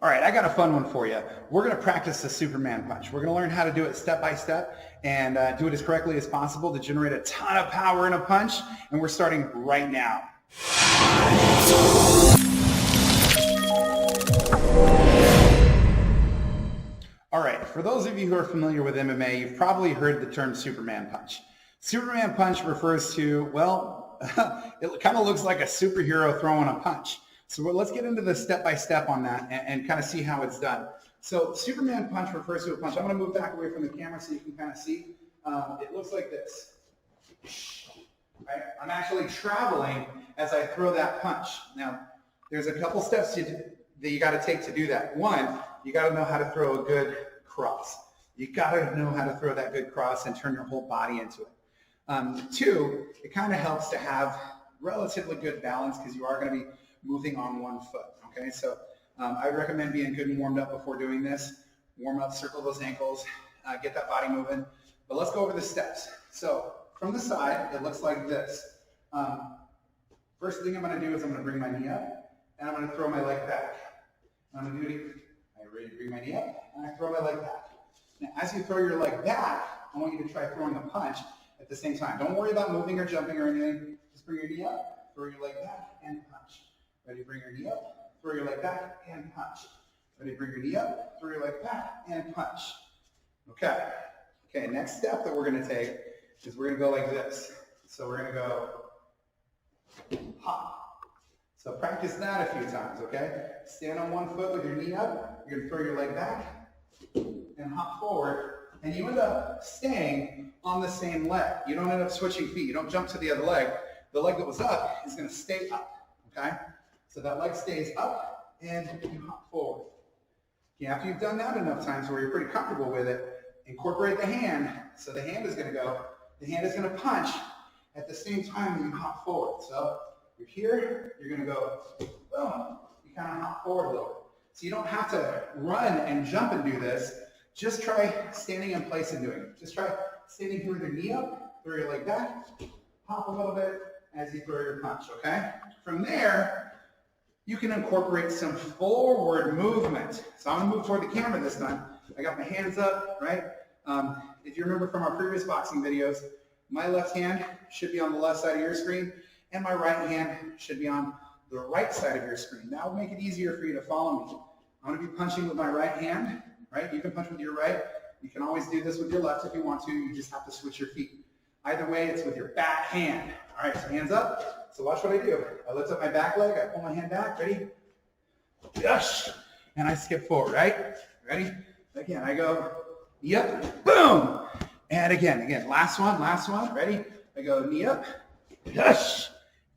All right, I got a fun one for you. We're going to practice the Superman punch. We're going to learn how to do it step by step and do it as correctly as possible to generate a ton of power in a punch. And we're starting right now. All right, for those of you who are familiar with MMA, you've probably heard the term Superman punch. Superman punch refers to, well, it kind of looks like a superhero throwing a punch. So let's get into the step-by-step on that and kind of see how it's done. So Superman punch refers to a punch. I'm going to move back away from the camera so you can kind of see. It looks like this. Right? I'm actually traveling as I throw that punch. Now, there's a couple steps that you got to take to do that. One, you got to know how to throw a good cross. You got to know how to throw that good cross and turn your whole body into it. Two, it kind of helps to have relatively good balance because you are going to be moving on one foot. Okay, so I would recommend being good and warmed up before doing this. Warm up, circle those ankles, get that body moving. But let's go over the steps. So from the side, it looks like this. First thing I'm going to do is I'm going to bring my knee up and I'm going to throw my leg back. I'm going to do it. I'm ready to bring my knee up and I throw my leg back. Now, as you throw your leg back, I want you to try throwing a punch at the same time. Don't worry about moving or jumping or anything. Just bring your knee up, throw your leg back, and punch. Ready to bring your knee up, throw your leg back, and punch. Ready to bring your knee up, throw your leg back, and punch. Okay. Okay, next step that we're going to take is we're going to go like this. So we're going to go hop. So practice that a few times, okay? Stand on one foot with your knee up. You're going to throw your leg back and hop forward. And you end up staying on the same leg. You don't end up switching feet. You don't jump to the other leg. The leg that was up is going to stay up, okay? So that leg stays up and you hop forward. Okay, after you've done that enough times where you're pretty comfortable with it, incorporate the hand. So the hand is going to punch at the same time that you hop forward. So you're here, you're going to go, boom, you kind of hop forward a little. So you don't have to run and jump and do this. Just try standing in place and doing it. Just try standing here with your knee up, throw your leg back, hop a little bit as you throw your punch, okay? From there, you can incorporate some forward movement. So I'm gonna move toward the camera this time. I got my hands up, right? If you remember from our previous boxing videos, my left hand should be on the left side of your screen, and my right hand should be on the right side of your screen. That will make it easier for you to follow me. I'm gonna be punching with my right hand, right? You can punch with your right. You can always do this with your left if you want to. You just have to switch your feet. Either way, it's with your back hand. All right, so hands up. So watch what I do. I lift up my back leg. I pull my hand back. Ready? Yush. And I skip forward, right? Ready? Again, I go, yep, boom. And again, last one. Ready? I go knee up, yush.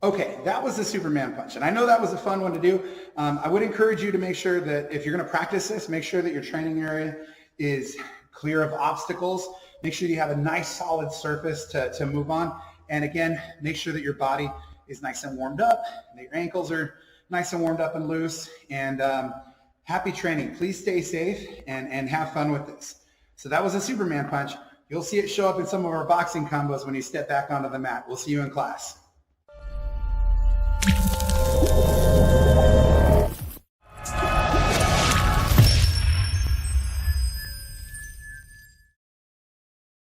Okay, that was the Superman punch. And I know that was a fun one to do. I would encourage you to make sure that if you're going to practice this, make sure that your training area is clear of obstacles. Make sure you have a nice solid surface to move on. And again, make sure that your body is nice and warmed up, that your ankles are nice and warmed up and loose. And happy training. Please stay safe and have fun with this. So that was a Superman punch. You'll see it show up in some of our boxing combos when you step back onto the mat. We'll see you in class.